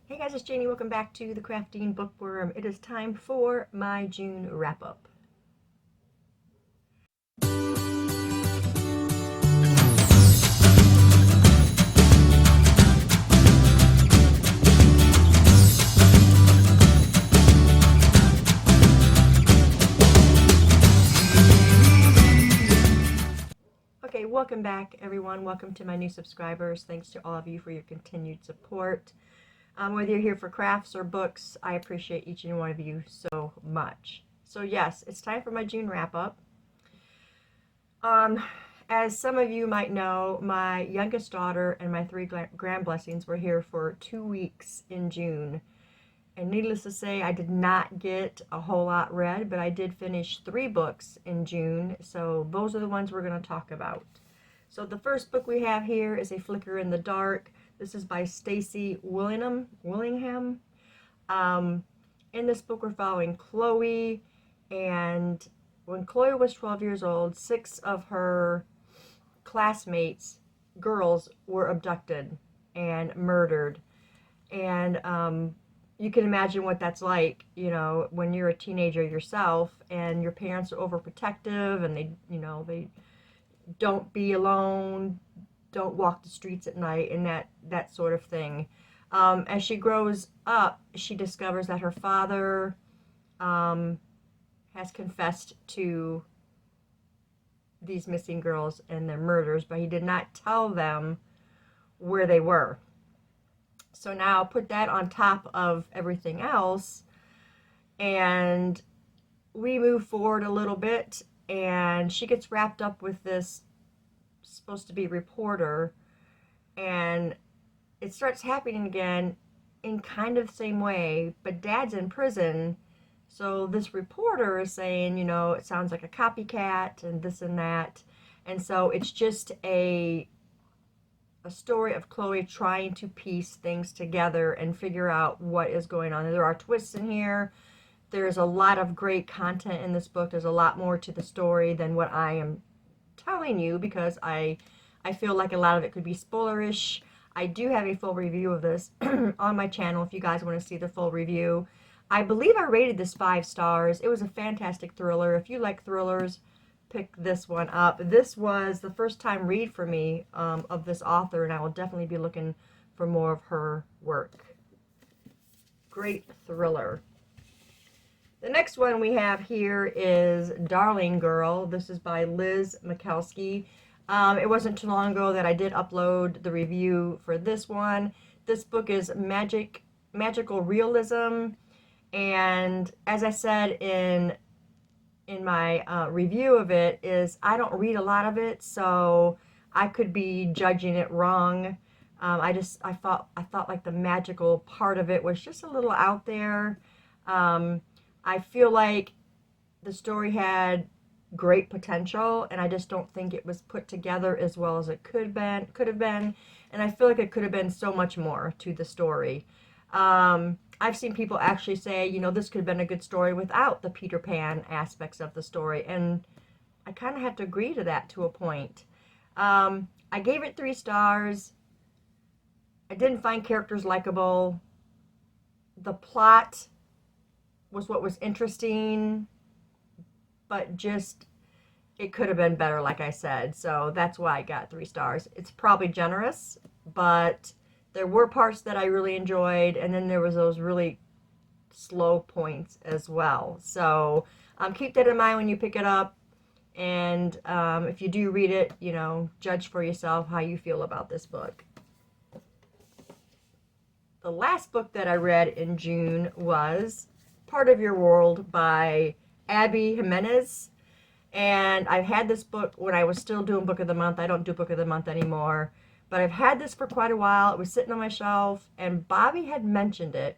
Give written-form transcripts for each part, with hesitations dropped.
Hey guys, it's Janie. Welcome back to the Crafting Bookworm. It is time for my June wrap-up. Okay, welcome back everyone. Welcome to my new subscribers. Thanks to all of you for your continued support. Whether you're here for crafts or books, I appreciate each and one of you so much. So yes, it's time for my June wrap-up. As some of you might know, my youngest daughter and my three grand blessings were here for 2 weeks in June. And needless to say, I did not get a whole lot read, but I did finish 3 books in June. So those are the ones we're going to talk about. So the first book we have here is A Flicker in the Dark. This is by Stacy Willingham. In this book, we're following Chloe, and when Chloe was 12 years old, 6 of her classmates, girls, were abducted and murdered. And you can imagine what that's like, you know, when you're a teenager yourself and your parents are overprotective and they don't be alone, don't walk the streets at night, and that sort of thing. As she grows up, she discovers that her father has confessed to these missing girls and their murders, but he did not tell them where they were. So now put that on top of everything else, and we move forward a little bit, and she gets wrapped up with this supposed to be reporter, and it starts happening again in kind of the same way, but Dad's in prison, so this reporter is saying, you know, it sounds like a copycat and this and that, and so it's just a story of Chloe trying to piece things together and figure out what is going on. There are twists in here. There's a lot of great content in this book. There's a lot more to the story than what I am telling you, because I feel like a lot of it could be spoilerish. I do have a full review of this on my channel if you guys want to see the full review. I believe I rated this 5 stars. It was a fantastic thriller. If you like thrillers, pick this one up. This was the first time read for me of this author, and I will definitely be looking for more of her work. Great thriller. The next one we have here is Darling Girl. This is by Liz Mikulski. It wasn't too long ago that I did upload the review for this one. This book is magical realism, and as I said in my review of it, is I don't read a lot of it, so I could be judging it wrong. I thought like the magical part of it was just a little out there. I feel like the story had great potential, and I just don't think it was put together as well as it could have been, and I feel like it could have been so much more to the story. I've seen people actually say, you know, this could have been a good story without the Peter Pan aspects of the story, and I kind of have to agree to that to a point. I gave it 3 stars. I didn't find characters likable. The plot was what was interesting, but just, it could have been better, like I said, so that's why I got 3 stars. It's probably generous, but there were parts that I really enjoyed, and then there was those really slow points as well. So keep that in mind when you pick it up, and if you do read it, you know, judge for yourself how you feel about this book. The last book that I read in June was Part of Your World by Abby Jimenez, and I've had this book when I was still doing Book of the Month. I don't do Book of the Month anymore, but I've had this for quite a while. It was sitting on my shelf, and Bobby had mentioned it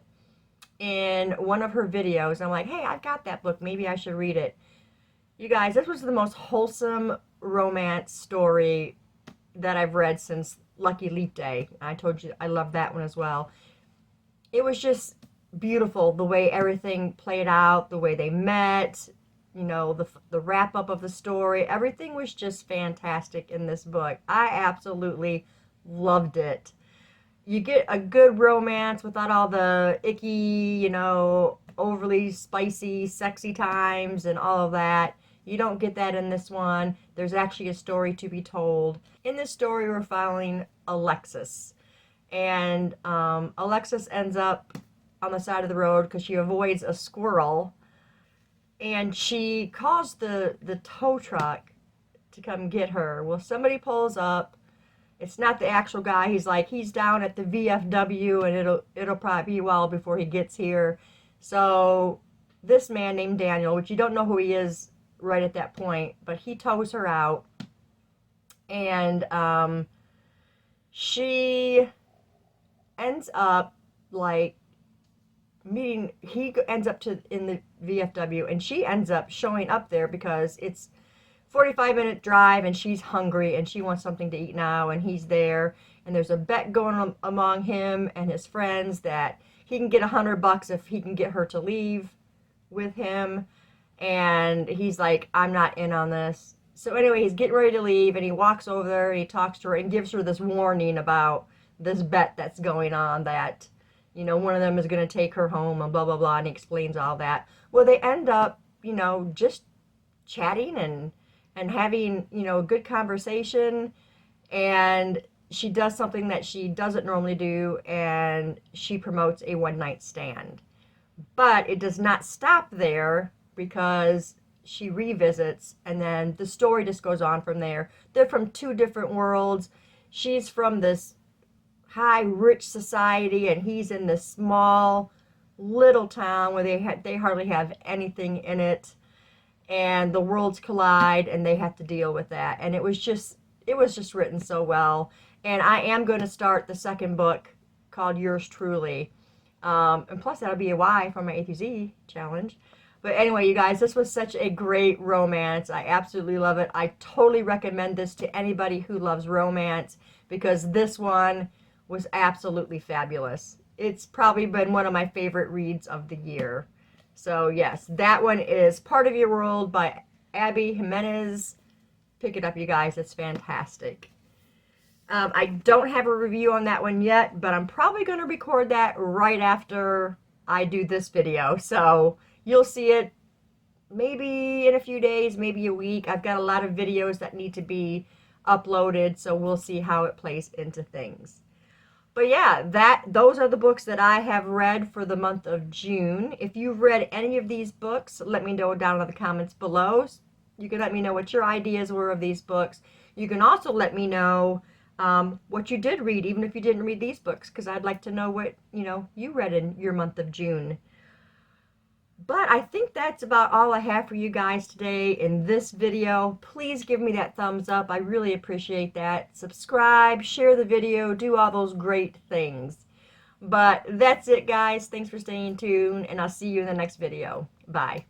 in one of her videos. I'm like, hey, I've got that book. Maybe I should read it. You guys, this was the most wholesome romance story that I've read since Lucky Leap Day. I told you I love that one as well. It was just beautiful, the way everything played out, the way they met, you know, the wrap-up of the story. Everything was just fantastic in this book. I absolutely loved it. you get a good romance without all the icky, you know, overly spicy, sexy times and all of that. You don't get that in this one. There's actually a story to be told. In this story, we're following Alexis. And Alexis ends up on the side of the road because she avoids a squirrel. And she calls the tow truck to come get her. Well, somebody pulls up. It's not the actual guy. He's down at the VFW, and it'll probably be a while before he gets here. So this man named Daniel, which you don't know who he is right at that point, but he tows her out, and she ends up like meeting. He ends up in the VFW, and she ends up showing up there because it's 45-minute drive, and she's hungry and she wants something to eat now, and he's there, and there's a bet going on among him and his friends that he can get $100 if he can get her to leave with him. And he's like, I'm not in on this. So anyway, he's getting ready to leave, and he walks over there and he talks to her and gives her this warning about this bet that's going on, that, you know, one of them is going to take her home and blah blah blah, and he explains all that. Well, they end up, you know, just chatting and having, you know, a good conversation, and she does something that she doesn't normally do, and she promotes a one-night stand. But it does not stop there, because she revisits, and then the story just goes on from there. They're from two different worlds. She's from this high, rich society, and he's in this small, little town where they hardly have anything in it. And the worlds collide, and they have to deal with that. And it was just written so well. And I am going to start the second book called Yours Truly. And plus, that'll be a Y for my A through Z challenge. But anyway, you guys, this was such a great romance. I absolutely love it. I totally recommend this to anybody who loves romance, because this one was absolutely fabulous. It's probably been one of my favorite reads of the year. So yes, that one is Part of Your World by Abby Jimenez. Pick it up, you guys. It's fantastic. I don't have a review on that one yet, but I'm probably going to record that right after I do this video. So you'll see it maybe in a few days, maybe a week. I've got a lot of videos that need to be uploaded, so we'll see how it plays into things. But yeah, those are the books that I have read for the month of June. If you've read any of these books, let me know down in the comments below. You can let me know what your ideas were of these books. You can also let me know what you did read, even if you didn't read these books, because I'd like to know what, you know, you read in your month of June. But I think that's about all I have for you guys today in this video. Please give me that thumbs up. I really appreciate that. Subscribe, share the video, do all those great things. But that's it, guys. Thanks for staying tuned, and I'll see you in the next video. Bye.